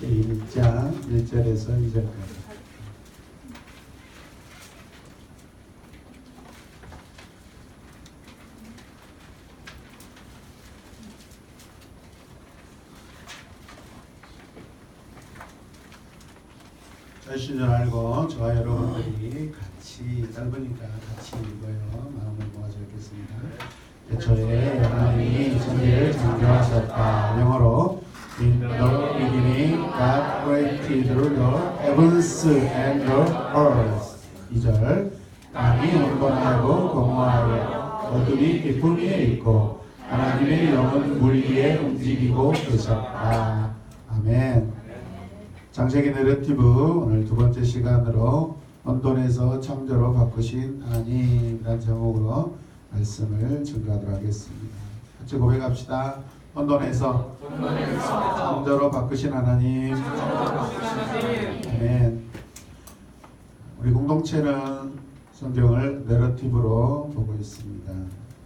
제1장 1절에서 2절까지. 저신 줄 알고 저와 여러분들이 같이 짧으니까 같이 읽어요. 마음을 모아서 읽겠습니다. 애초에 하나님이 천지를 창조하셨다. 영어로 In the beginning God created the heavens and the earth. 2절 땅이 혼돈하고 공허하여 어둠이 깊음 위에 있고 하나님의 영은 물 위에 움직이고 계셨다. 아멘. 창세기 내러티브 오늘 두 번째 시간으로 혼돈에서 창조로 바꾸신 하나님이라는 제목으로 말씀을 증거하도록 하겠습니다. 같이 고백합시다. 혼돈에서 창조로 바꾸신 하나님. 아멘. 우리 공동체는 성경을 내러티브로 보고 있습니다.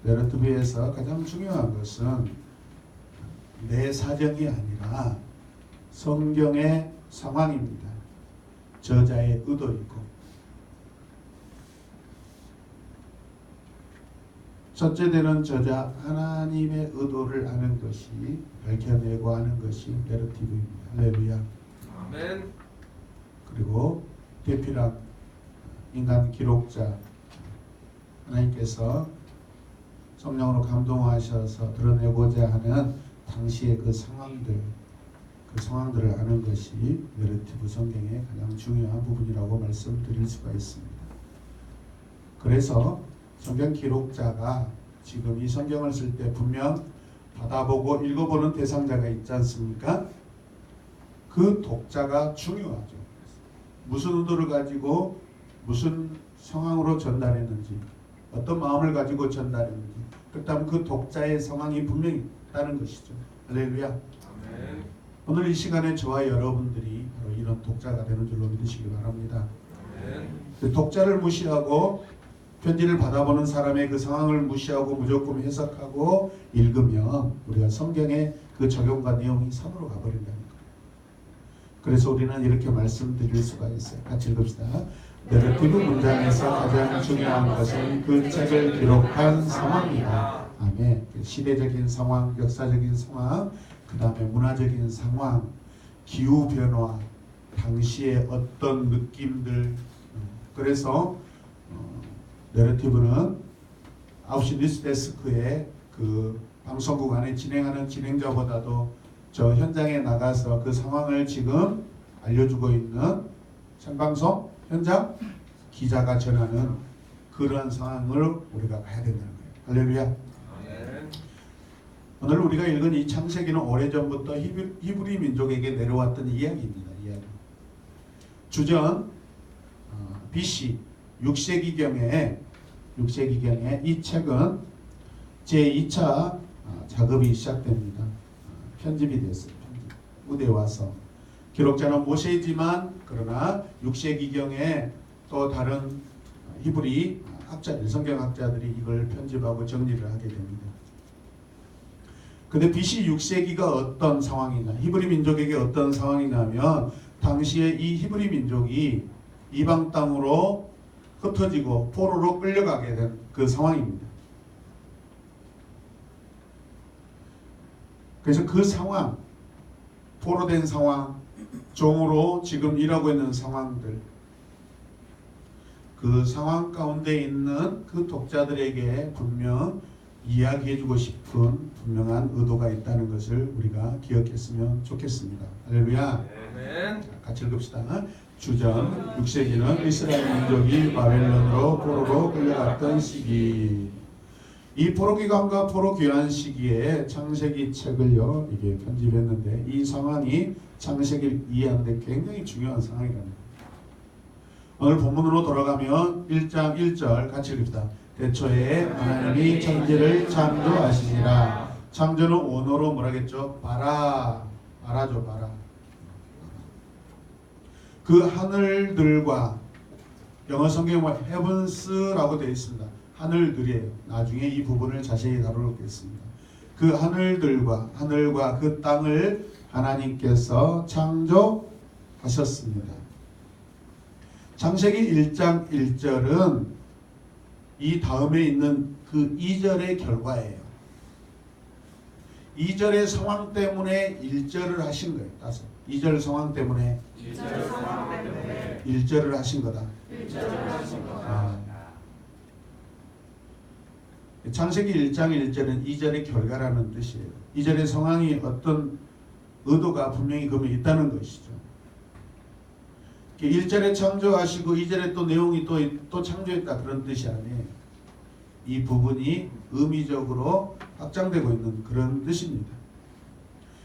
내러티브에서 가장 중요한 것은 내 사정이 아니라 성경의 상황입니다. 저자의 의도 있고, 첫째 되는 저자 하나님의 의도를 아는 것이, 밝혀내고 아는 것이 내러티브입니다. 할렐루야. 아멘. 그리고 대필한 인간 기록자 하나님께서 성령으로 감동하셔서 드러내고자 하는 당시의 그 상황들을 아는 것이 내러티브 성경의 가장 중요한 부분이라고 말씀드릴 수가 있습니다. 그래서 성경 기록자가 지금 이 성경을 쓸 때 분명 받아보고 읽어보는 대상자가 있지 않습니까? 그 독자가 중요하죠. 무슨 의도를 가지고 무슨 상황으로 전달했는지, 어떤 마음을 가지고 전달했는지, 그렇다면 그 독자의 상황이 분명히 있다는 것이죠. 할렐루야. 아멘. 오늘 이 시간에 저와 여러분들이 바로 이런 독자가 되는 줄로 믿으시기 바랍니다. 아멘. 독자를 무시하고 편지를 받아보는 사람의 그 상황을 무시하고 무조건 해석하고 읽으면 우리가 성경의 그 적용과 내용이 산으로 가버린다는 거예요. 그래서 우리는 이렇게 말씀드릴 수가 있어요. 같이 읽읍시다. 내러티브 문장에서 가장 중요한 것은 그 책을 기록한 상황이다. 아멘. 시대적인 상황, 역사적인 상황, 그 다음에 문화적인 상황, 기후변화, 당시의 어떤 느낌들. 그래서 내러티브는 9시 뉴스데스크의 그 방송국 안에 진행하는 진행자보다도 저 현장에 나가서 그 상황을 지금 알려주고 있는 생방송 현장 기자가 전하는 그런 상황을 우리가 봐야 된다는 거예요. 할렐루야. 오늘 우리가 읽은 이 창세기는 오래전부터 히브리 민족에게 내려왔던 이야기입니다. 이야기. 주전 BC 6세기경에 이 책은 제2차 작업이 시작됩니다. 편집이 됐어요. 무대에 와서. 기록자는 모세이지만 그러나 6세기경에 또 다른 히브리 학자들, 성경학자들이 이걸 편집하고 정리를 하게 됩니다. 근데 BC 6세기가 어떤 상황이냐, 히브리 민족에게 어떤 상황이냐면 당시에 이 히브리 민족이 이방 땅으로 흩어지고 포로로 끌려가게 된 그 상황입니다. 그래서 그 상황, 포로된 상황, 종으로 지금 일하고 있는 상황들, 그 상황 가운데 있는 그 독자들에게 분명 이야기해주고 싶은 분명한 의도가 있다는 것을 우리가 기억했으면 좋겠습니다. 할렐루야. 아멘. 같이 읽읍시다. 주전 6세기는 이스라엘 민족이 바벨론으로 포로로 끌려갔던 시기. 이 포로 기간과 포로 귀환 시기에 창세기 책을요 이게 편집했는데 이 상황이 창세기를 이해하는 데 굉장히 중요한 상황이랍니다. 오늘 본문으로 돌아가면 1장 1절 같이 읽읍시다. 대초에 하나님이 천지를 창조하시니라. 창조는 원어로 뭐라겠죠? 바라죠, 바라. 그 하늘들과 영어 성경에 heavens라고 되어 있습니다. 하늘들이에요. 나중에 이 부분을 자세히 다루겠습니다. 그 하늘과 그 땅을 하나님께서 창조하셨습니다. 창세기 1장 1절은 이 다음에 있는 그 2절의 결과예요. 2절의 상황 때문에 1절을 하신 거예요. 2절 상황 때문에 1절을 하신 거다. 창세기 1장 1절은 2절의 결과라는 뜻이에요. 2절의 상황이 어떤 의도가 분명히 그러면 있다는 것이죠. 1절에 창조하시고 2절에 또 내용이 또 창조했다 그런 뜻이 아니에요. 이 부분이 의미적으로 확장되고 있는 그런 뜻입니다.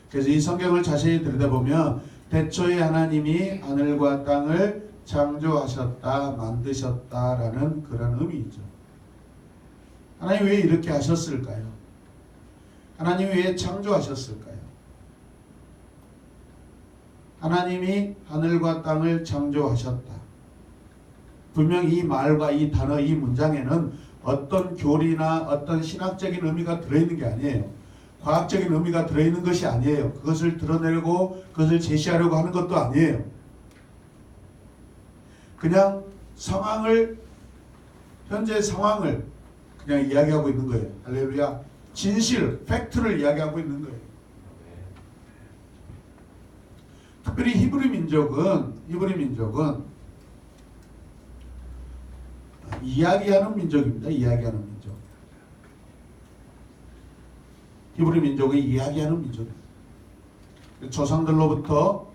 그래서 이 성경을 자세히 들여다보면 태초에 하나님이 하늘과 땅을 창조하셨다, 만드셨다라는 그런 의미이죠. 하나님 왜 이렇게 하셨을까요? 하나님이 왜 창조하셨을까요? 하나님이 하늘과 땅을 창조하셨다. 분명 이 말과 이 단어, 이 문장에는 어떤 교리나 어떤 신학적인 의미가 들어있는 게 아니에요. 과학적인 의미가 들어있는 것이 아니에요. 그것을 드러내려고 그것을 제시하려고 하는 것도 아니에요. 그냥 상황을, 현재 상황을 그냥 이야기하고 있는 거예요. 할렐루야. 진실, 팩트를 이야기하고 있는 거예요. 특별히 히브리 민족은 이야기하는 민족입니다. 이야기하는 민족. 히브리 민족은 이야기하는 민족입니다. 조상들로부터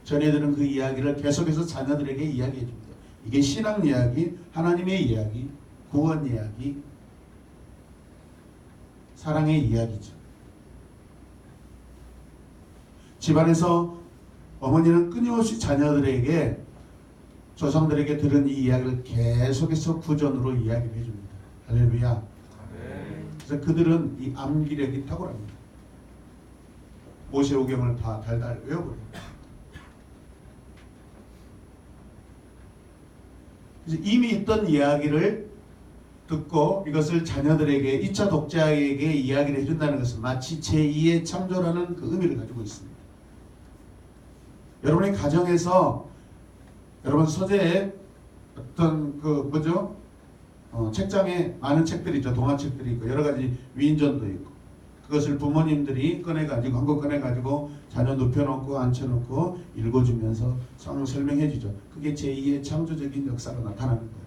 전해들은 그 이야기를 계속해서 자녀들에게 이야기해 줍니다. 이게 신앙 이야기, 하나님의 이야기, 구원 이야기, 사랑의 이야기죠. 집안에서 어머니는 끊임없이 자녀들에게, 조상들에게 들은 이 이야기를 계속해서 구전으로 이야기를 해줍니다. 할렐루야. 그래서 그들은 이 암기력이 탁월합니다. 모세오경을 다 달달 외워버려요. 그래서 이미 있던 이야기를 듣고 이것을 자녀들에게, 2차 독자에게 이야기를 해준다는 것은 마치 제2의 창조라는 그 의미를 가지고 있습니다. 여러분의 가정에서, 여러분 서재에 어떤 책장에 많은 책들이 있죠. 동화책들이 있고 여러 가지 위인전도 있고, 그것을 부모님들이 꺼내가지고, 한 권 꺼내가지고 자녀 눕혀놓고 앉혀놓고 읽어주면서 설명해 주죠. 그게 제2의 창조적인 역사로 나타나는 거예요.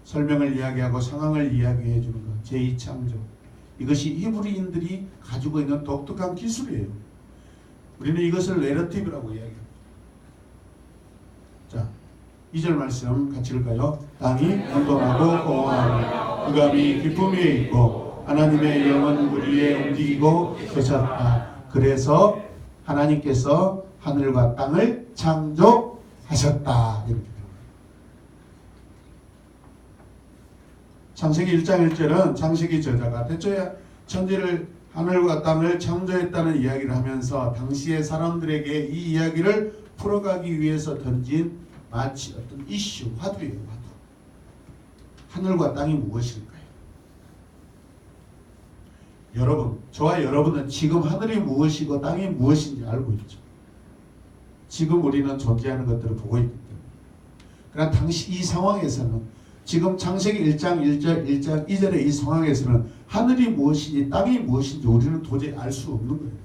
설명을 이야기하고 상황을 이야기해 주는 것, 제2창조. 이것이 히브리인들이 가지고 있는 독특한 기술이에요. 우리는 이것을 내러티브라고 이야기합니다. 자, 2절 말씀 같이 읽을까요? 땅이 혼돈하고 공허하니 흑암이 깊음 위에 있고 하나님의 영은 물 위에 움직이고 계셨다. 그래서 하나님께서 하늘과 땅을 창조하셨다. 이렇게. 창세기 1장 1절은 창세기 저자가 태초에 천지를, 하늘과 땅을 창조했다는 이야기를 하면서 당시의 사람들에게 이 이야기를 풀어가기 위해서 던진 마치 어떤 이슈, 화두예요. 화두. 하늘과 땅이 무엇일까요? 여러분, 저와 여러분은 지금 하늘이 무엇이고 땅이 무엇인지 알고 있죠. 지금 우리는 존재하는 것들을 보고 있기 때문에. 그러나 당시 이 상황에서는, 지금 창세기 1장 1절, 1장 2절의 이 상황에서는 하늘이 무엇인지 땅이 무엇인지 우리는 도저히 알 수 없는 거예요.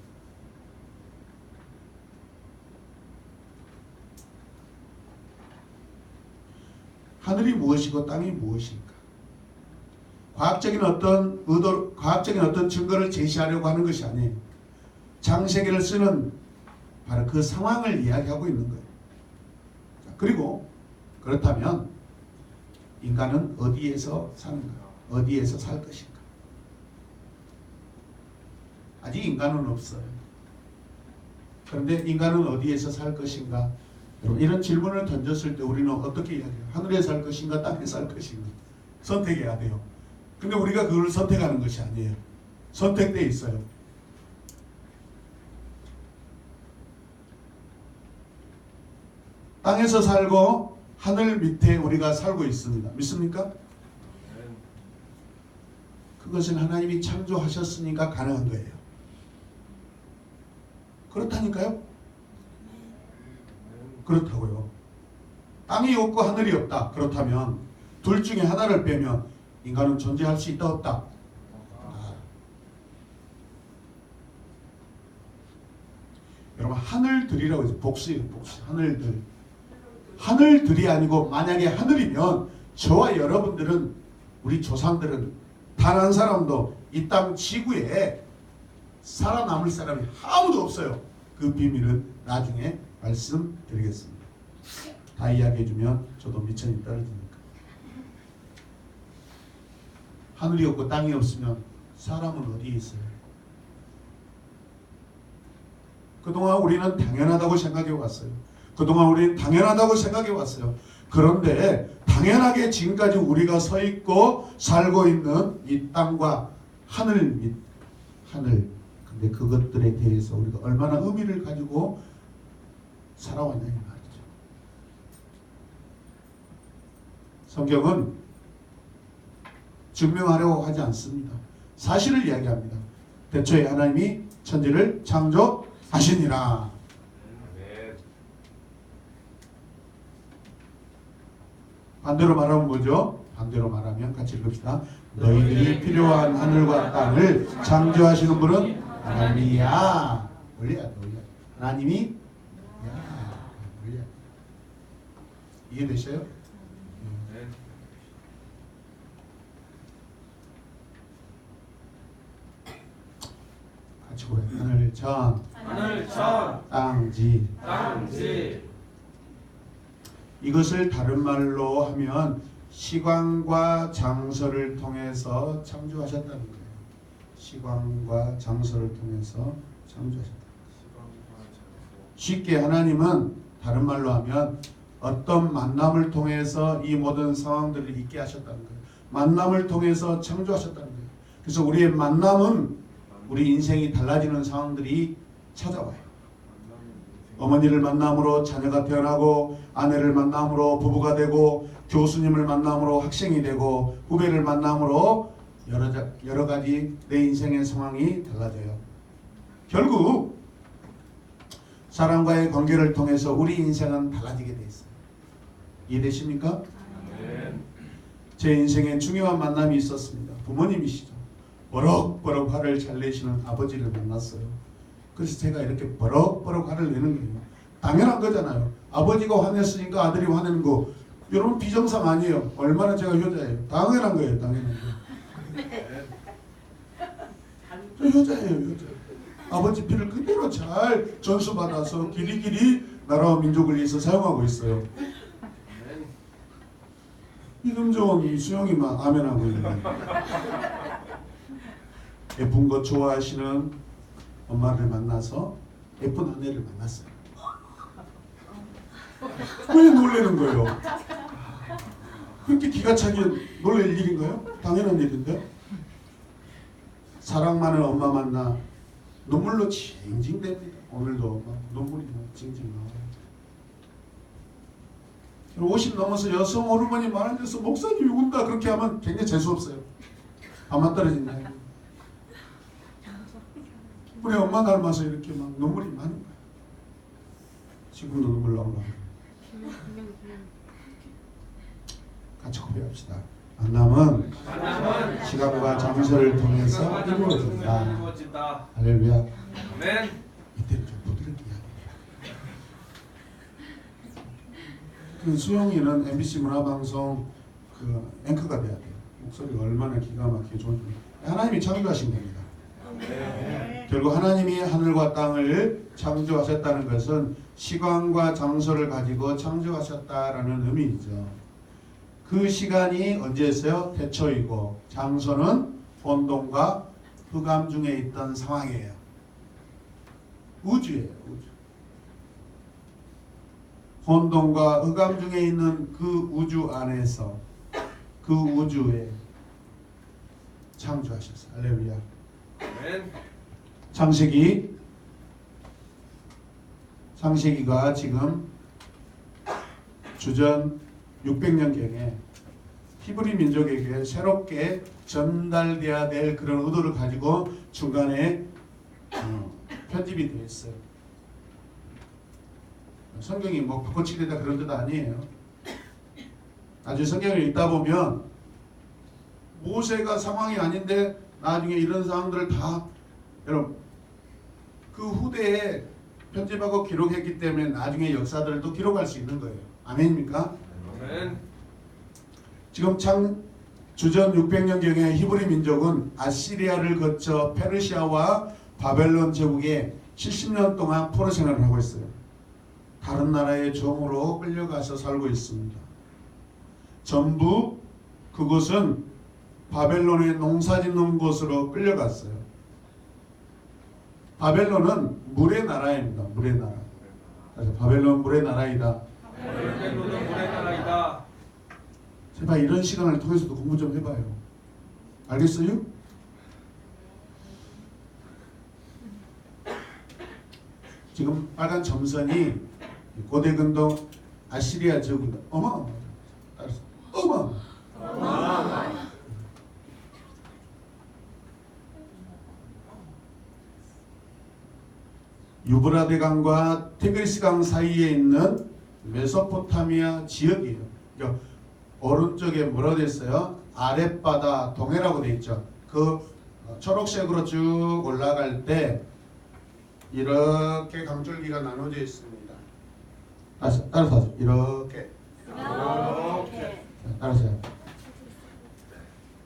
하늘이 무엇이고 땅이 무엇일까? 과학적인 어떤 의도, 과학적인 어떤 증거를 제시하려고 하는 것이 아니에요. 창세기를 쓰는 바로 그 상황을 이야기하고 있는 거예요. 자, 그리고 그렇다면 인간은 어디에서 사는가? 어디에서 살 것인가? 아직 인간은 없어요. 그런데 인간은 어디에서 살 것인가? 여러분, 이런 질문을 던졌을 때 우리는 어떻게 이야기해요? 하늘에 살 것인가? 땅에 살 것인가? 선택해야 돼요. 근데 우리가 그걸 선택하는 것이 아니에요. 선택돼 있어요. 땅에서 살고 하늘 밑에 우리가 살고 있습니다. 믿습니까? 그것은 하나님이 창조하셨으니까 가능한 거예요. 그렇다니까요? 그렇다고요. 땅이 없고 하늘이 없다. 그렇다면 둘 중에 하나를 빼면 인간은 존재할 수 있다 없다? 여러분 하늘들이라고 해서 복수예요. 복수. 하늘들. 하늘들이 아니고 만약에 하늘이면 저와 여러분들은 우리 조상들은 단 한 사람도 이 땅 지구에 살아남을 사람이 아무도 없어요. 그 비밀은 나중에 말씀드리겠습니다. 다 이야기해주면 저도 미천이 떨어지니까. 하늘이 없고 땅이 없으면 사람은 어디에 있어요? 그동안 우리는 당연하다고 생각해 왔어요. 그동안 우리는 당연하다고 생각해 왔어요. 그런데 당연하게 지금까지 우리가 서 있고 살고 있는 이 땅과 하늘 근데 그것들에 대해서 우리가 얼마나 의미를 가지고 살아왔냐 이 말이죠. 성경은 증명하려고 하지 않습니다. 사실을 이야기합니다. 대초에 하나님이 천지를 창조하시니라. 반대로 말하면 뭐죠? 반대로 말하면 같이 읽읍시다. 너희들이 필요한 하늘과 땅을 창조하시는 분은 하나님이야. 올려야 돼, 올려. 하나님이 야, 올려. 이해되셔요? 같이 보래. 하늘 전, 땅지. 이것을 다른 말로 하면 시간과 장소를 통해서 창조하셨다는 거예요. 시간과 장소를 통해서 창조하셨다. 쉽게 하나님은 다른 말로 하면 어떤 만남을 통해서 이 모든 상황들을 있게 하셨다는 거예요. 만남을 통해서 창조하셨다는 거예요. 그래서 우리의 만남은 우리 인생이 달라지는 상황들이 찾아와요. 어머니를 만남으로 자녀가 태어나고, 아내를 만남으로 부부가 되고, 교수님을 만남으로 학생이 되고, 후배를 만남으로 여러 가지 내 인생의 상황이 달라져요. 결국 사람과의 관계를 통해서 우리 인생은 달라지게 돼 있어요. 이해되십니까? 제 인생에 중요한 만남이 있었습니다. 부모님이시죠. 버럭버럭 화를 잘 내시는 아버지를 만났어요. 그래서 제가 이렇게 버럭버럭 화를 내는 거예요. 당연한 거잖아요. 아버지가 화냈으니까 아들이 화내는 거. 여러분 비정상 아니에요. 얼마나 제가 효자예요. 당연한 거예요. 당연한 거예요. 저 효자예요. 효자. 아버지 피를 그대로 잘 전수받아서 길이길이 나라와 민족을 위해서 사용하고 있어요. 이름 좋은 수영이만 아멘하고 있는 거예요. 예쁜 거 좋아하시는 엄마를 만나서 예쁜 아내를 만났어요. 왜 놀라는 거예요? 그렇게 기가 차게 놀랄 일인가요? 당연한 일인데. 사랑 많은 엄마 만나 눈물로 징징댑니다. 오늘도 막 눈물이 징징 나와요. 50 넘어서 여성 호르몬이 많아져서 목사님이 운다 그렇게 하면 굉장히 재수없어요. 밥만 떨어진다. 우리 엄마 닮아서 이렇게 막 눈물이 많은 거야. 지금도 눈물 나오나. 같이 고백합시다. 만남은 시간과 장소를 통해서 이루어진다. 할렐루야. 아멘. 이때는 좀 부드럽게 이야기해요. 그 수영이는 MBC 문화방송 그 앵커가 돼야 돼요. 목소리가 얼마나 기가 막히게 좋은지. 하나님이 창조하신 겁니다. 결국 하나님이 하늘과 땅을 창조하셨다는 것은 시간과 장소를 가지고 창조하셨다라는 의미이죠. 그 시간이 언제였어요? 태초이고 장소는 혼돈과 흑암 중에 있던 상황이에요. 우주예요. 우주. 혼돈과 흑암 중에 있는 그 우주 안에서 그 우주에 창조하셨어요. 할렐루야. 창세기가 지금 주전 600년경에 히브리 민족에게 새롭게 전달돼야 될 그런 의도를 가지고 중간에 편집이 되어 있어요. 성경이 뭐 바꿔치기다 그런 뜻 아니에요. 나중에 성경을 읽다 보면 모세가 상황이 아닌데 나중에 이런 상황들을 다 여러분 그 후대에 편집하고 기록했기 때문에 나중에 역사들을 또 기록할 수 있는 거예요. 아멘입니까? 아멘. 지금 주전 600년경에 히브리 민족은 아시리아를 거쳐 페르시아와 바벨론 제국에 70년 동안 포로 생활을 하고 있어요. 다른 나라의 종으로 끌려가서 살고 있습니다. 전부 그곳은 바벨론의 농사 짓는 곳으로 끌려갔어요. 바벨론은 물의 나라입니다. 물의 나라. 그래서 바벨론 물의 나라이다. 바벨론은 물의 나라이다. 제발 이런 시간을 통해서도 공부 좀 해봐요. 알겠어요? 지금 빨간 점선이 고대 근동 아시리아 제국입니다. 어마어마. 유브라데 강과 티그리스 강 사이에 있는 메소포타미아 지역이에요. 그러니까 오른쪽에 뭐라고 되어 있어요? 아랫바다 동해라고 되어 있죠. 그 초록색으로 쭉 올라갈 때 이렇게 강줄기가 나눠져 있습니다. 따라서 하세요. 이렇게. 따라서요.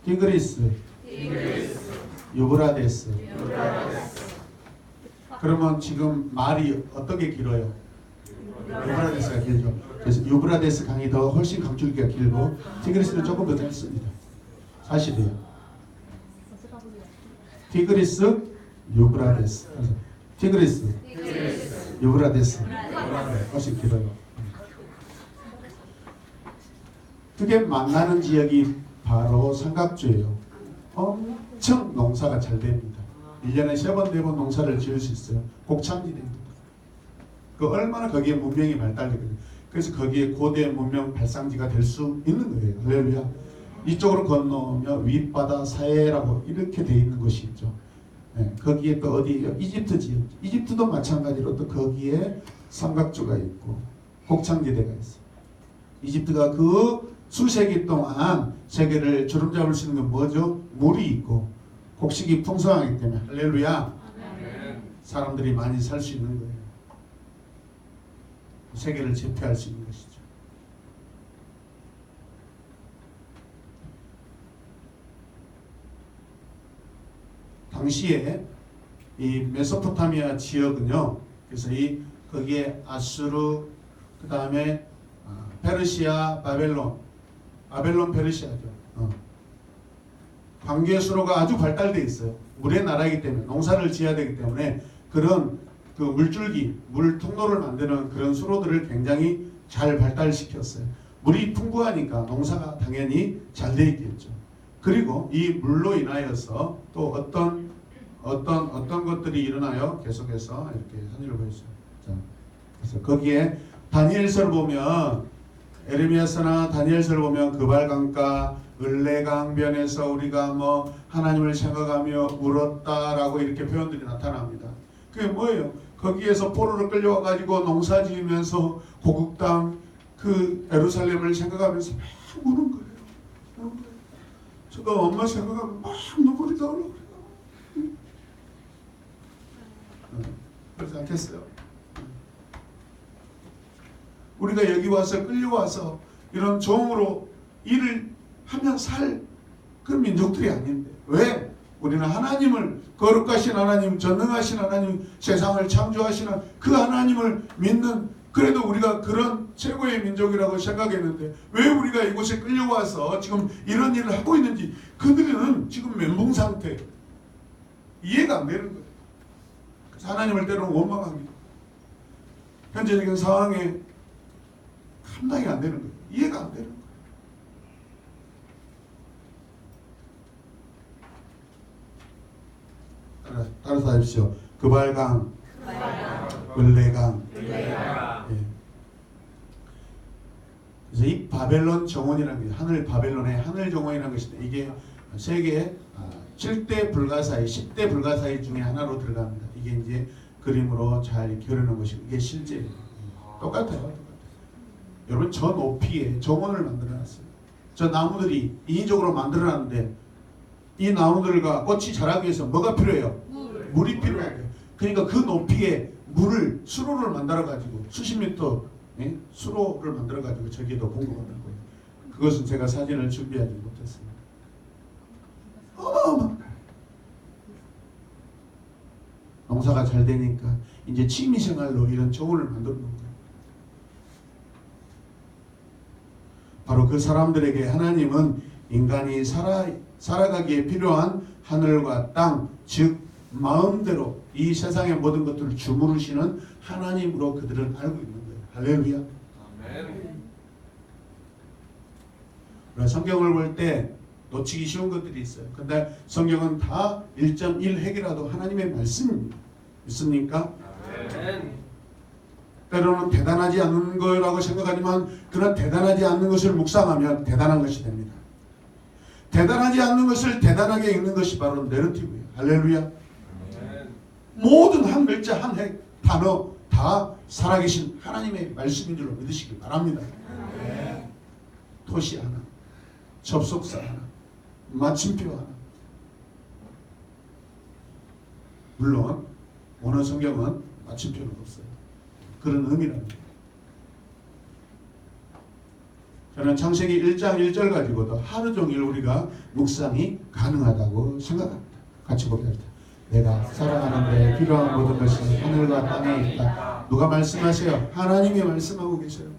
티그리스, 유브라데스. 그러면 지금 말이 어떻게 길어요? 유브라데스가 길죠. 그래서 유브라데스 강이 더 훨씬 강줄기가 길고 티그리스는 조금 더 짧습니다. 사실이에요. 티그리스, 유브라데스. 티그리스, 유브라데스. 훨씬 길어요. 그게 만나는 지역이 바로 삼각주예요. 엄청 농사가 잘 됩니다. 1년에 3번, 4번 농사를 지을 수 있어요. 곡창지대입니다. 그 얼마나 거기에 문명이 발달되거든요. 그래서 거기에 고대 문명 발상지가 될 수 있는 거예요. 할렐루야. 이쪽으로 건너오면 윗바다 사해라고 이렇게 돼 있는 곳이 있죠. 네, 거기에 또 어디요? 이집트 지역. 이집트도 마찬가지로 또 거기에 삼각주가 있고 곡창지대가 있어요. 이집트가 그 수세기 동안 세계를 주름잡을 수 있는 건 뭐죠? 물이 있고 곡식이 풍성하기 때문에 할렐루야. 사람들이 많이 살 수 있는 거예요. 세계를 제패할 수 있는 것이죠. 당시에 이 메소포타미아 지역은요. 그래서 거기에 아수르, 그 다음에 페르시아, 바벨론 페르시아죠. 관계수로가 아주 발달되어 있어요. 물의 나라이기 때문에 농사를 지어야 되기 때문에 그런 그 물줄기, 물 통로를 만드는 그런 수로들을 굉장히 잘 발달시켰어요. 물이 풍부하니까 농사가 당연히 잘 돼 있겠죠. 그리고 이 물로 인하여서 또 어떤 것들이 일어나요. 계속해서 이렇게 선율을 보여주세요. 자, 그래서 거기에 다니엘서를 보면 에레미야서나 다니엘서를 보면 그발강가 을레강변에서 우리가 뭐 하나님을 생각하며 울었다라고 이렇게 표현들이 나타납니다. 그게 뭐예요? 거기에서 포로를 끌려와 가지고 농사 지으면서 고국 땅 그 예루살렘을 생각하면서 막 우는 거예요. 저도 엄마 생각하면 막 눈물이 나오려고 그래요. 그렇지 않겠어요? 우리가 여기 와서 끌려와서 이런 종으로 일을 하면 살 그런 민족들이 아닌데 왜? 우리는 하나님을 거룩하신 하나님, 전능하신 하나님, 세상을 창조하시는 그 하나님을 믿는 그래도 우리가 그런 최고의 민족이라고 생각했는데 왜 우리가 이곳에 끌려와서 지금 이런 일을 하고 있는지 그들은 지금 멘붕 상태 이해가 안 되는 거예요. 그래서 하나님을 때로는 원망합니다. 현재적인 상황에 감당이 안 되는 거예요. 이해가 안 되는 거예요. 따라서 하십시오. 그발강, 을레강. 예. 그래서 이 바벨론 정원이라는 게 하늘 바벨론의 하늘 정원이라는 것인데 이게 세계 7대 불가사의 10대 불가사의 중에 하나로 들어갑니다. 이게 이제 그림으로 잘 그려놓은 것이 이게 실제 똑같아요. 여러분 저 높이에 정원을 만들어놨어요. 저 나무들이 인위적으로 만들어놨는데 이 나무들과 꽃이 자라기 위해서 뭐가 필요해요? 물이 필요해요. 그러니까 그 높이에 물을 수로를 만들어 가지고 수십 미터 수로를 만들어 가지고 저기에도 공급하는 거예요. 그것은 제가 사진을 준비하지 못했습니다. 농사가 잘 되니까 이제 취미생활로 이런 정원을 만들어 놓은 거예요. 바로 그 사람들에게 하나님은 인간이 살아가기에 필요한 하늘과 땅, 즉 마음대로 이 세상의 모든 것들을 주무르시는 하나님으로 그들은 알고 있는 거예요. 할렐루야. 아멘. 우리가 성경을 볼 때 놓치기 쉬운 것들이 있어요. 근데 성경은 다 1.1핵이라도 하나님의 말씀입니다. 믿습니까? 아멘. 때로는 대단하지 않는 거라고 생각하지만 그런 대단하지 않는 것을 묵상하면 대단한 것이 됩니다. 대단하지 않는 것을 대단하게 읽는 것이 바로 내러티브예요. 할렐루야. 아멘. 모든 한 글자 한 핵 단어 다 살아계신 하나님의 말씀인 줄로 믿으시기 바랍니다. 토시 하나, 접속사 하나, 마침표 하나. 물론 오늘 성경은 마침표는 없어요. 그런 의미랍니다. 저는 창세기 1장 1절 가지고도 하루 종일 우리가 묵상이 가능하다고 생각합니다. 같이 보겠습니다. 내가 살아가는데 필요한 모든 것이 하늘과 땅에 있다. 누가 말씀하세요? 하나님이 말씀하고 계세요.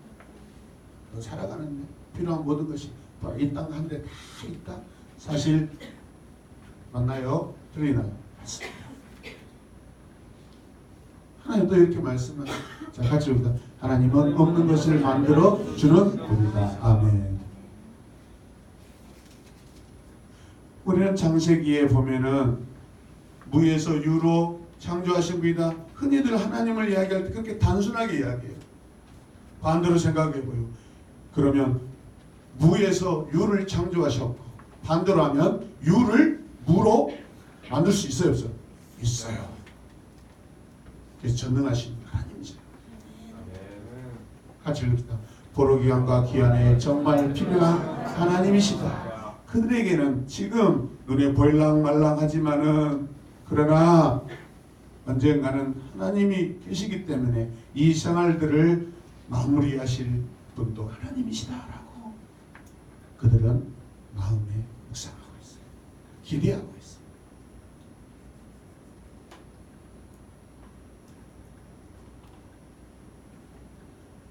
너 살아가는데 필요한 모든 것이 이 땅 하늘에 다 있다. 사실 맞나요? 틀리나요? 맞습니다. 하나님도 이렇게 말씀하죠. 자, 같이 봅니다. 하나님은 없는 것을 만들어 주는 분이다. 아멘. 우리는 창세기에 보면은 무에서 유로 창조하신 분이다. 흔히들 하나님을 이야기할 때 그렇게 단순하게 이야기해요. 반대로 생각해보요. 그러면 무에서 유를 창조하셨고 반대로 하면 유를 무로 만들 수 있어요? 없어요? 있어요. 그래서 전능하신 하나님이세요. 같이 읽읍시다. 보러 귀한과 귀한에 정말 필요한 하나님이시다. 그들에게는 지금 눈에 보일랑말랑하지만은 그러나 언젠가는 하나님이 계시기 때문에 이 생활들을 마무리하실 분도 하나님이시다라고 그들은 마음에 묵상하고 있어요. 기대하고 있어요.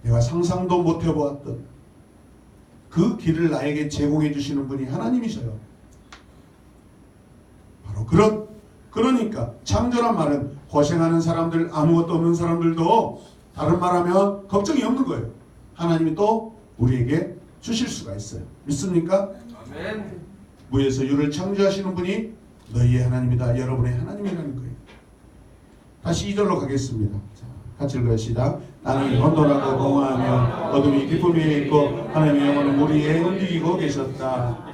내가 상상도 못 해보았던 그 길을 나에게 제공해 주시는 분이 하나님이셔요. 바로 그러니까 창조란 말은 고생하는 사람들, 아무것도 없는 사람들도 다른 말하면 걱정이 없는 거예요. 하나님이 또 우리에게 주실 수가 있어요. 믿습니까? 아멘. 무에서 유를 창조하시는 분이 너희의 하나님이다. 여러분의 하나님이라는 거예요. 다시 2절로 가겠습니다. 자, 같이 읽읍시다. 땅이 혼돈하고 공허하며 어둠이 깊음 위에 있고 하나님의 영혼은 물 위에 움직이고 계셨다.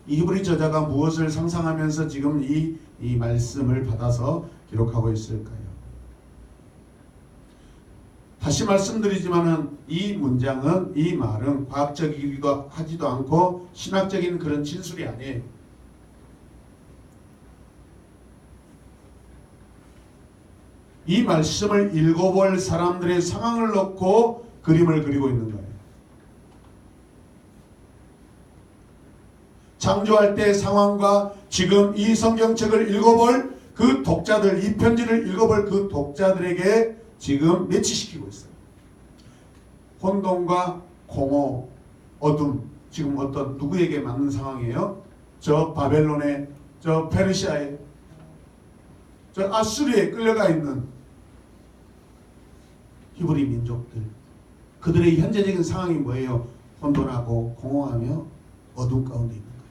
이 히브리 저자가 무엇을 상상하면서 지금 이 말씀을 받아서 기록하고 있을까요? 다시 말씀드리지만은 이 문장은, 이 말은 과학적이기도 하지도 않고 신학적인 그런 진술이 아니에요. 이 말씀을 읽어볼 사람들의 상황을 놓고 그림을 그리고 있는 거예요. 창조할 때의 상황과 지금 이 성경책을 읽어볼 그 독자들, 이 편지를 읽어볼 그 독자들에게 지금 매치시키고 있어요. 혼돈과 공허, 어둠, 지금 어떤 누구에게 맞는 상황이에요? 저 바벨론에, 저 페르시아에, 저 아수리에 끌려가 있는 히브리 민족들, 그들의 현재적인 상황이 뭐예요? 혼돈하고 공허하며 어둠 가운데 있는 거예요.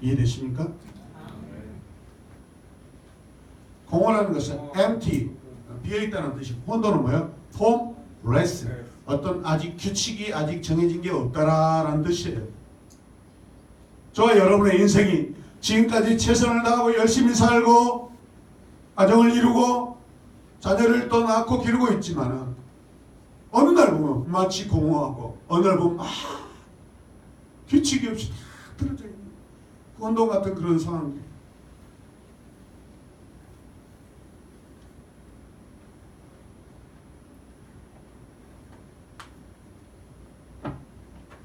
이해되십니까? 공허라는 것은 empty, 비어있다는 뜻이고 혼돈은 뭐예요? formless, 어떤 아직 규칙이 아직 정해진 게 없다라는 뜻이에요. 저와 여러분의 인생이 지금까지 최선을 다하고 열심히 살고 가정을 이루고 자녀를 또 낳고 기르고 있지만은 어느 날 보면 마치 공허하고 어느 날 보면 규칙이 없이 다 틀어져 있는 혼돈 같은 그런 상황들.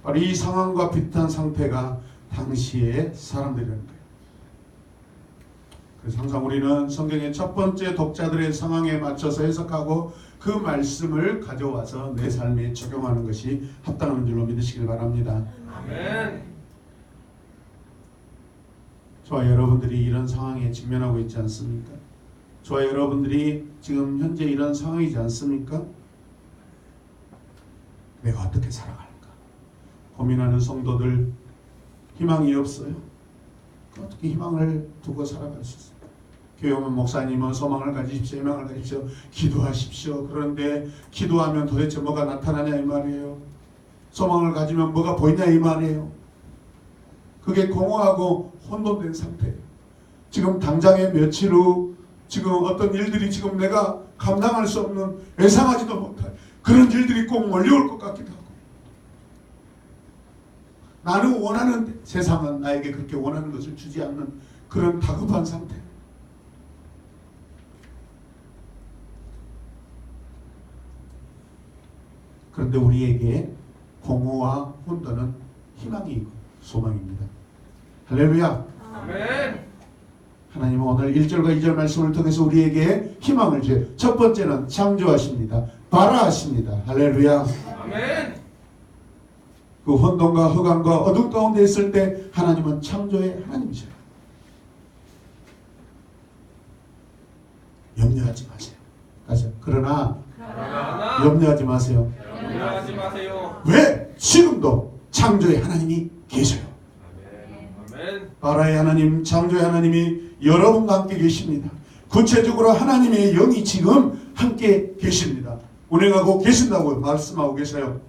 바로 이 상황과 비슷한 상태가 당시의 사람들이라는 거예요. 그래서 항상 우리는 성경의 첫 번째 독자들의 상황에 맞춰서 해석하고 그 말씀을 가져와서 내 삶에 적용하는 것이 합당한 줄로 믿으시길 바랍니다. 아멘. 저와 여러분들이 이런 상황에 직면하고 있지 않습니까? 저와 여러분들이 지금 현재 이런 상황이지 않습니까? 내가 어떻게 살아갈까? 고민하는 성도들 희망이 없어요. 어떻게 희망을 두고 살아갈 수 있어요? 교회 오면 목사님은 소망을 가지십시오, 희망을 가지십시오, 기도하십시오. 그런데 기도하면 도대체 뭐가 나타나냐 이 말이에요. 소망을 가지면 뭐가 보이냐 이 말이에요. 그게 공허하고 혼돈된 상태예요. 지금 당장의 며칠 후 지금 어떤 일들이 지금 내가 감당할 수 없는 예상하지도 못할 그런 일들이 꼭 몰려올 것 같기도 하고, 나는 원하는 세상은 나에게 그렇게 원하는 것을 주지 않는 그런 다급한 상태. 그런데 우리에게 공허와 혼돈은 희망이고 소망입니다. 할렐루야. 아멘. 하나님은 오늘 1절과 2절 말씀을 통해서 우리에게 희망을 주어요. 첫 번째는 창조하십니다. 발아하십니다. 할렐루야. 아멘. 그 혼돈과 흑암과 어둠 가운데 있을 때 하나님은 창조의 하나님이셔요. 염려하지 마세요. 다시 그러나 염려하지 마세요. 염려하지 마세요. 왜? 지금도 창조의 하나님이 계셔요. 아멘. 바라의 하나님, 창조의 하나님이 여러분과 함께 계십니다. 구체적으로 하나님의 영이 지금 함께 계십니다. 운행하고 계신다고 말씀하고 계셔요.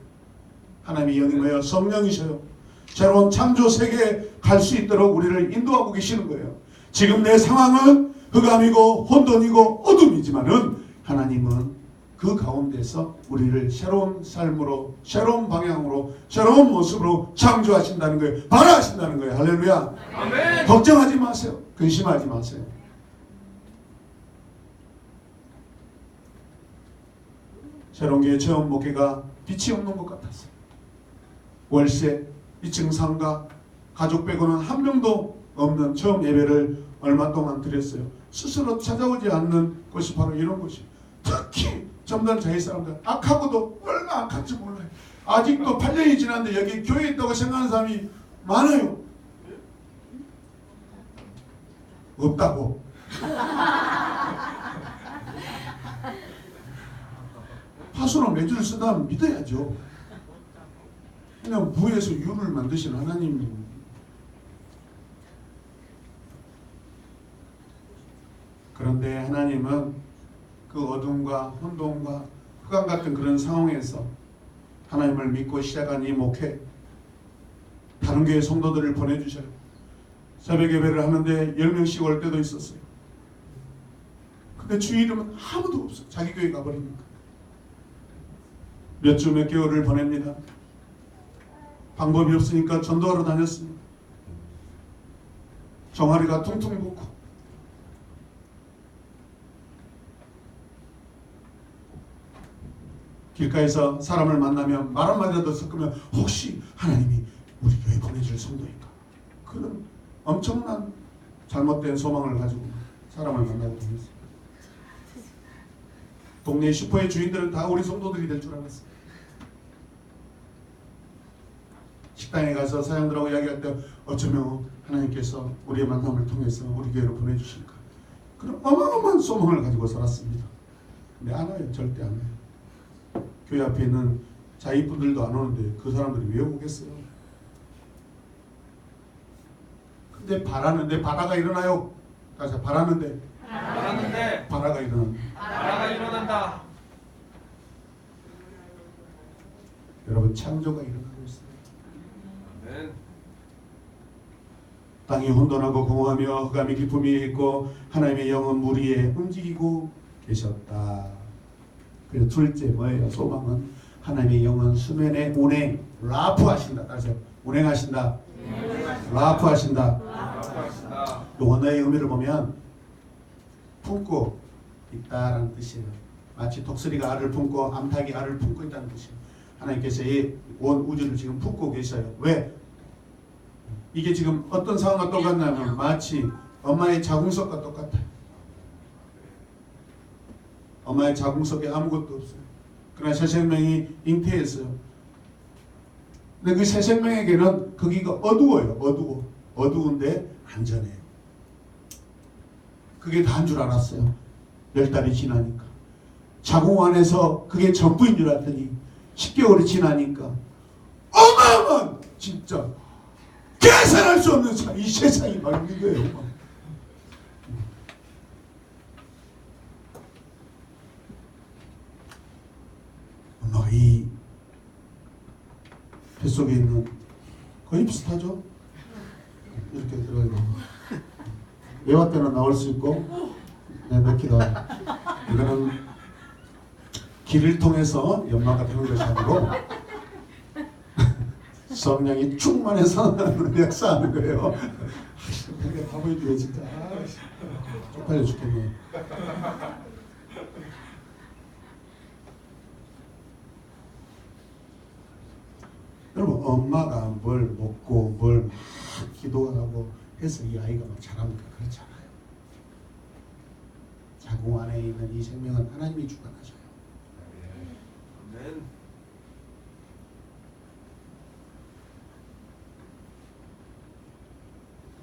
하나님의 영이 뭐예요? 성령이셔요. 새로운 창조 세계에 갈 수 있도록 우리를 인도하고 계시는 거예요. 지금 내 상황은 흑암이고 혼돈이고 어둠이지만은 하나님은 그 가운데서 우리를 새로운 삶으로, 새로운 방향으로, 새로운 모습으로 창조하신다는 거예요. 발화하신다는 거예요. 할렐루야. 아멘. 걱정하지 마세요. 근심하지 마세요. 새로운 교회 처음 목회가 빛이 없는 것 같았어요. 월세, 2층 상가, 가족 빼고는 한 명도 없는 처음 예배를 얼마 동안 드렸어요. 스스로 찾아오지 않는 곳이 바로 이런 곳이에요. 특히 점단 자기 사람들 악하고도 얼마나 악한지 몰라요. 아직도 8년이 지났는데 여기 교회에 있다고 생각하는 사람이 많아요. 없다고. 파수는 매주를 쓰다면 믿어야죠. 그냥 부에서 유를 만드신 하나님. 그런데 하나님은 그 어둠과 혼돈과 흑암 같은 그런 상황에서 하나님을 믿고 시작한 이 목회, 다른 교회 성도들을 보내주셔요. 새벽 예배를 하는데 10명씩 올 때도 있었어요. 근데 주일이면 아무도 없어. 자기 교회 가버리니까. 몇 주 몇 개월을 보냅니다. 방법이 없으니까 전도하러 다녔습니다. 종아리가 퉁퉁 붓고 길가에서 사람을 만나면 말 한마디라도 섞으면 혹시 하나님이 우리 교회 보내줄 성도인가? 그런 엄청난 잘못된 소망을 가지고 사람을 만나고 다녔어요. 동네 슈퍼의 주인들은 다 우리 성도들이 될 줄 알았어요. 식당에 가서 사장들하고 이야기할 때 어쩌면 하나님께서 우리의 만남을 통해서 우리 교회로 보내주실까? 그런 어마어마한 소망을 가지고 살았습니다. 근데 안 와요. 절대 안 와요. 교회 앞에 있는 자이분들도 안 오는데 그 사람들이 왜 오겠어요? 근데 바라는데 바다가 일어나요. 다시 바라는데 바라는데 바다가 일어난다. 바다가 일어난다. 여러분 창조가 일어나고 있어요. 아멘. 땅이 혼돈하고 공허하며 흑암이 기쁨이 있고 하나님의 영은 물 위에 움직이고 계셨다. 그래서 둘째 뭐예요? 소망은 하나님의 영은 수면에 운행, 라프하신다. 따라서 운행하신다. 라프하신다. 감사합니다. 원어의 의미를 보면 품고 있다라는 뜻이에요. 마치 독수리가 알을 품고 암탉이 알을 품고 있다는 뜻이에요. 하나님께서 이 온 우주를 지금 품고 계셔요. 왜? 이게 지금 어떤 상황과 똑같냐면 마치 엄마의 자궁석과 똑같아요. 엄마의 자궁석에 아무것도 없어요. 그러나 새 생명이 잉태했어요. 근데 그 새 생명에게는 거기가 어두워요. 어두운데 안전해요. 그게 다인 줄 알았어요. 10달이 지나니까. 자궁 안에서 그게 전부인 줄 알았더니 10개월이 지나니까 어마어마한 진짜 계산할 수 없는 이 세상이 막 있는 거예요. 엄마가 이 뱃속에 있는 거의 비슷하죠? 이렇게 들어가고 예화 때는 나올 수 있고 넣기도 하고 이거는 길을 통해서 연마가 되는 것이 아니고 성령이 충만해서 역사하는 거예요. 내가 다 보여주네 진짜. 쪽팔려 죽겠네. 여러분 엄마가 뭘 먹고 뭘 막 기도하고 해서 이 아이가 막 자랍니까? 그렇지 않아요. 자궁 안에 있는 이 생명은 하나님이 주관하셔요. 아멘.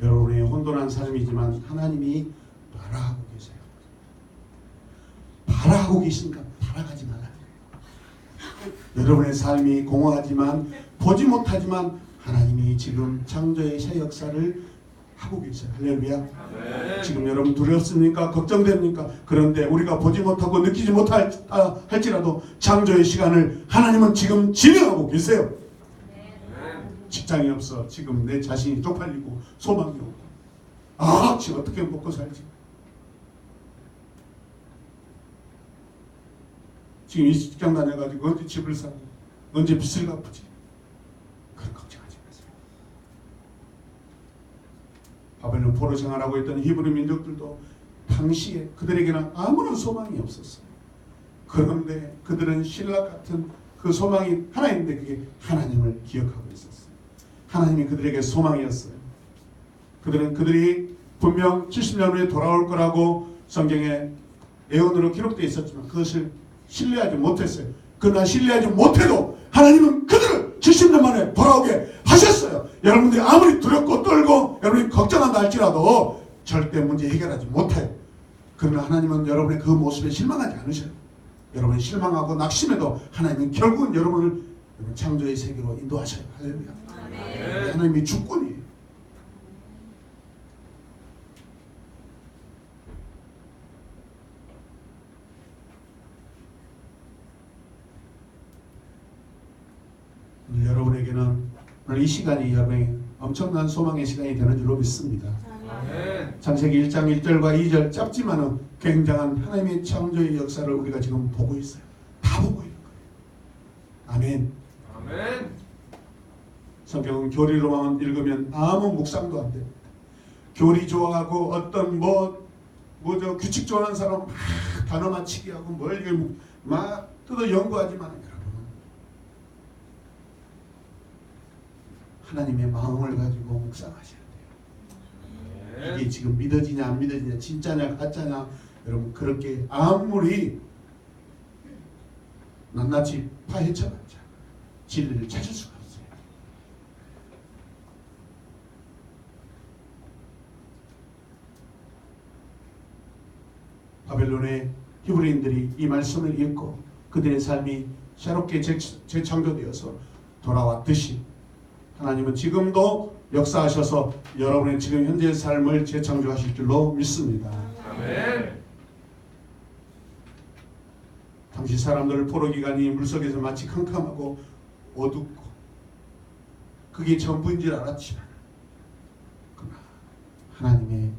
여러분의 혼돈한 삶이지만 하나님이 발아하고 계세요. 발아하고 계시니까 발아가지 말라요. 여러분의 삶이 공허하지만 보지 못하지만 하나님이 지금 창조의 새 역사를 하고 계세요. 할렐루야. 아멘. 지금 여러분 두렵습니까? 걱정됩니까? 그런데 우리가 보지 못하고 느끼지 못할지라도 창조의 시간을 하나님은 지금 진행하고 계세요. 직장이 없어. 지금 내 자신이 쪽팔리고 소망이 없고 지금 어떻게 먹고 살지? 지금 이 직장 다녀가지고 언제 집을 사고 언제 빚을 갚지? 그런 걱정하지 마세요. 바벨론 포로 생활하고 있던 히브리 민족들도 당시에 그들에게는 아무런 소망이 없었어요. 그런데 그들은 신라 같은 그 소망이 하나 있는데 그게 하나님을 기억하고 있었어요. 하나님이 그들에게 소망이었어요. 그들이 분명 70년 후에 돌아올 거라고 성경에 예언으로 기록되어 있었지만 그것을 신뢰하지 못했어요. 그러나 신뢰하지 못해도 하나님은 그들을 70년 만에 돌아오게 하셨어요. 여러분들이 아무리 두렵고 떨고 여러분이 걱정한다 할지라도 절대 문제 해결하지 못해요. 그러나 하나님은 여러분의 그 모습에 실망하지 않으셔요. 여러분이 실망하고 낙심해도 하나님은 결국은 여러분을 창조의 세계로 인도하셔요. 할렐루야. 아멘. 하나님이 주권이에요. 여러분에게는 오늘 이 시간이 여러분의 엄청난 소망의 시간이 되는 줄로 믿습니다. 아멘. 창세기 1장 1절과 2절 짧지만은 굉장한 하나님의 창조의 역사를 우리가 지금 보고 있어요. 다 보고 있는 거예요. 아멘. 아멘. 성경은 교리로만 읽으면 아무 묵상도 안 됩니다. 교리 좋아하고 어떤 뭐저 규칙 좋아하는 사람 막 단어 맞히기 하고 뭘 막 뜯어 연구하지만 여러분 하나님의 마음을 가지고 묵상하셔야 돼요. 이게 지금 믿어지냐 안 믿어지냐 진짜냐 가짜냐 여러분 그렇게 아무리 낱낱이 파헤쳐봤자 진리를 찾을 수가 없어요. 바벨론의 히브리인들이 이 말씀을 읽고 그들의 삶이 새롭게 재창조되어서 돌아왔듯이 하나님은 지금도 역사하셔서 여러분의 지금 현재의 삶을 재창조하실 줄로 믿습니다. 아멘. 당시 사람들 포로 기간이 물속에서 마치 캄캄하고 어둡고 그게 전부인 줄 알았지만 그러나 하나님의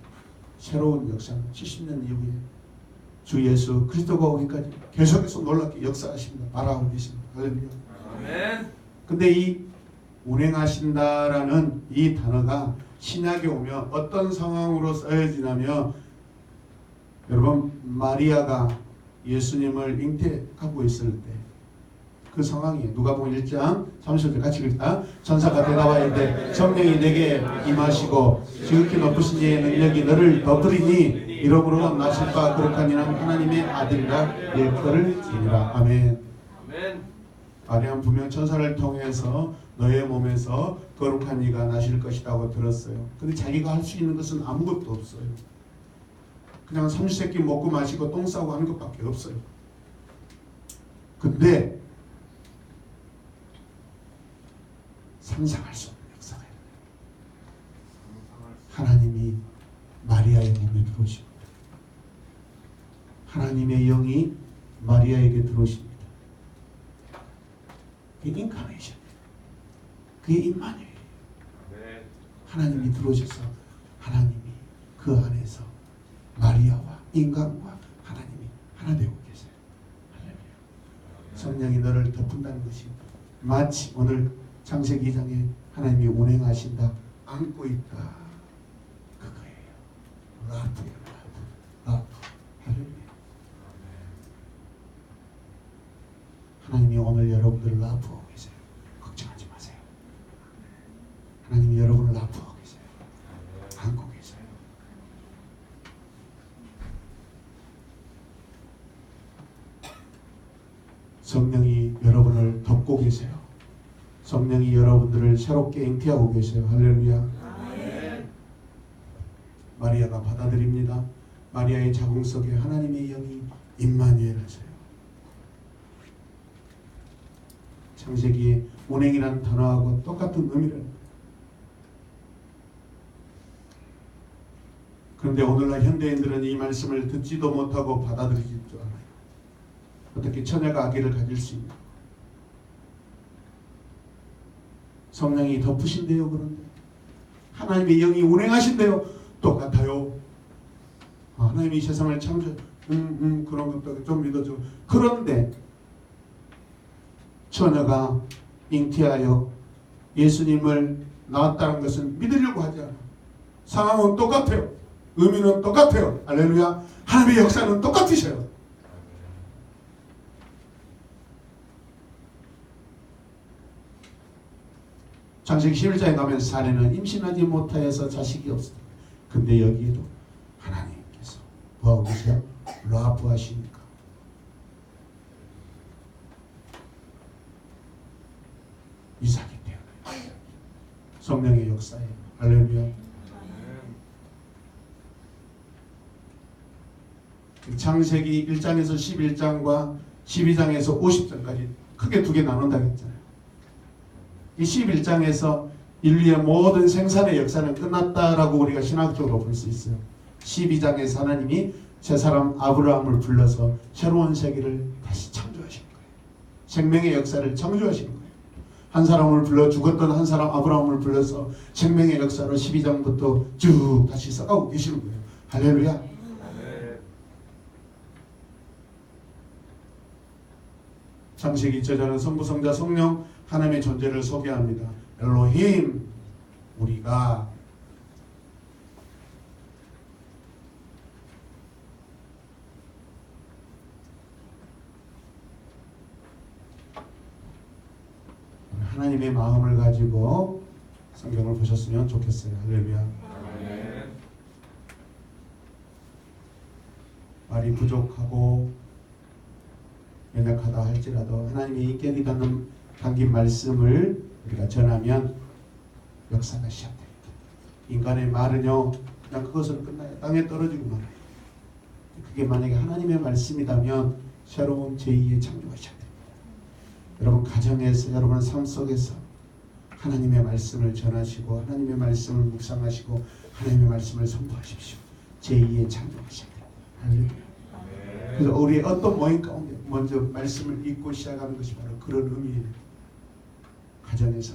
새로운 역사는 70년 이후에 주 예수 그리스도가 오기까지 계속해서 놀랍게 역사하십니다. 말하고 계십니다. 할렐루야. 아멘. 근데 이 운행하신다라는 이 단어가 신약에 오면 어떤 상황으로 쓰여지냐면 여러분 마리아가 예수님을 잉태하고 있을 때 그 상황이 누가복음 1장 30절 같이 읽다. 천사가 대답하여 이르되 성령이 내게 임하시고 지극히 높으신 이의 능력이 너를 덮으리니 이러므로 나실 바 거룩하니는 하나님의 아들이라 일컬을지니라. 아멘. 아멘. 마리아는 분명 천사를 통해서 너의 몸에서 거룩한 이가 나실 것이라고 들었어요. 근데 자기가 할 수 있는 것은 아무것도 없어요. 그냥 삼시세끼 먹고 마시고 똥 싸고 하는 것밖에 없어요. 근데 상상할 수 없는 역사가 하나님이 마리아의 몸에 들어오십니다. 하나님의 영이 마리아에게 들어오십니다. 그게 인카네이션, 그게 임마누엘. 하나님이 들어오셔서 하나님이 그 안에서 마리아와 인간과 하나님이 하나 되고 계세요. 할렐루야. 성령이 너를 덮은다는 것이 마치 오늘 창세기 2장에 하나님이 운행하신다, 안고 있다, 그거예요. 라프예요. 라프. 할렐루야. 하나님이 오늘 여러분들을 라프하고 계세요. 걱정하지 마세요. 하나님이 여러분을 라프하고 계세요. 안고 계세요. 성령이 여러분을 덮고 계세요. 성령이 여러분들을 새롭게 잉태하고 계세요. 할렐루야. 아멘. 마리아가 받아들입니다. 마리아의 자궁 속에 하나님의 영이 임마누엘 하세요. 창세기에 운행이라는 단어하고 똑같은 의미를. 그런데 오늘날 현대인들은 이 말씀을 듣지도 못하고 받아들이지도 않아요. 어떻게 처녀가 아기를 가질 수 있냐? 성령이 덮으신대요. 그런데 하나님의 영이 운행하신대요. 똑같아요. 하나님이 이 세상을 창조 그런 것도 좀 믿어줘. 그런데 처녀가 잉태하여 예수님을 낳았다는 것은 믿으려고 하지 않아. 상황은 똑같아요. 의미는 똑같아요. 할렐루야. 하나님의 역사는 똑같으셔요. 창세기 11장에 가면 사례는 임신하지 못하여서 자식이 없습니다. 근데 여기에도 하나님께서 뭐하고 계세요? 라프하시니까 이삭이 태어나요. 성령의 역사예요. 할렐루야. 창세기 1장에서 11장과 12장에서 50장까지 크게 두 개 나눈다고 했잖아요. 이 11장에서 인류의 모든 생산의 역사는 끝났다라고 우리가 신학적으로 볼 수 있어요. 12장에서 하나님이 새 사람 아브라함을 불러서 새로운 세계를 다시 창조하신 거예요. 생명의 역사를 창조하신 거예요. 한 사람을 불러 죽었던 한 사람 아브라함을 불러서 생명의 역사로 12장부터 쭉 다시 써가고 계시는 거예요. 할렐루야. 창세기 저자는 성부 성자 성령 하나님의 존재를 소개합니다. 엘로힘, 우리가 하나님의 마음을 가지고 성경을 보셨으면 좋겠어요. 할렐루야. 말이 부족하고 연약하다 할지라도 하나님의 인격이 담긴 말씀을 우리가 전하면 역사가 시작됩니다. 인간의 말은요 그냥 그것으로 끝나요. 땅에 떨어지고 말아요. 그게 만약에 하나님의 말씀이라면 새로운 제2의 창조가 시작됩니다. 여러분 가정에서 여러분 삶 속에서 하나님의 말씀을 전하시고 하나님의 말씀을 묵상하시고 하나님의 말씀을 선포하십시오. 제2의 창조가 시작됩니다. 할렐루야. 그래서 우리의 어떤 모임 가운데 먼저 말씀을 읽고 시작하는 것이 바로 그런 의미예요. 가정에서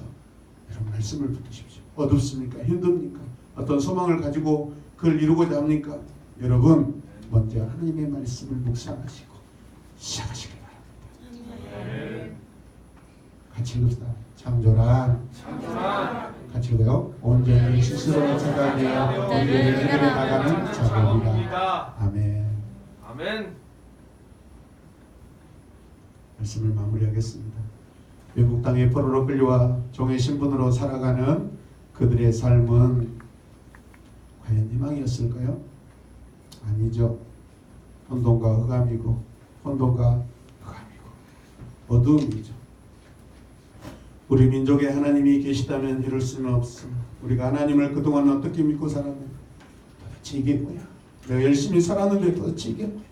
여러분 말씀을 붙드십시오. 어둡습니까? 힘듭니까? 어떤 소망을 가지고 그걸 이루고자 합니까? 여러분 먼저 하나님의 말씀을 묵상하시고 시작하시길 바랍니다. 같이 읽읍시다. 창조란 같이 읽어요. 온전히 스스로 자가되어 온전히 해결해 나가는 작업이다. 아멘. 아멘. 말씀을 마무리하겠습니다. 외국 땅에 포로로 끌려와 종의 신분으로 살아가는 그들의 삶은 과연 희망이었을까요? 아니죠. 혼돈과 흑암이고 어두움이죠. 우리 민족에 하나님이 계시다면 이럴 수는 없습니다. 우리가 하나님을 그동안 어떻게 믿고 살았는데 도대체 이게 뭐야? 내가 열심히 살았는데 도대체 이게 뭐야?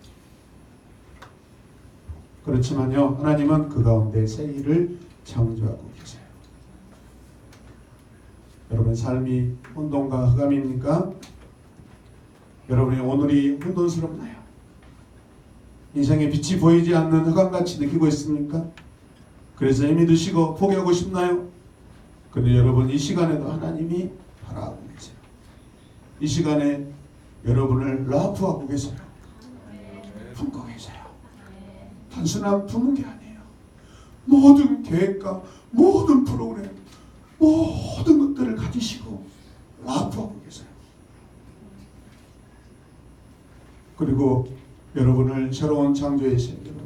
그렇지만요, 하나님은 그 가운데 새 일을 창조하고 계세요. 여러분 삶이 혼돈과 흑암입니까? 여러분의 오늘이 혼돈스럽나요? 인생에 빛이 보이지 않는 흑암같이 느끼고 있습니까? 그래서 힘이 드시고 포기하고 싶나요? 그런데 여러분 이 시간에도 하나님이 바라보고 계세요. 이 시간에 여러분을 러브하고 계세요. 품고 계세요. 단순한 품은 게 아니에요. 모든 계획과 모든 프로그램, 모든 것들을 가지시고 러브하고 계세요. 그리고 여러분을 새로운 창조의 세계로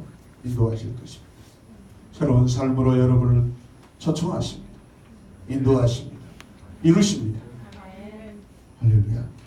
인도하실 것입니다. 새로운 삶으로 여러분을 초청하십니다. 인도하십니다. 이루십니다. 할렐루야.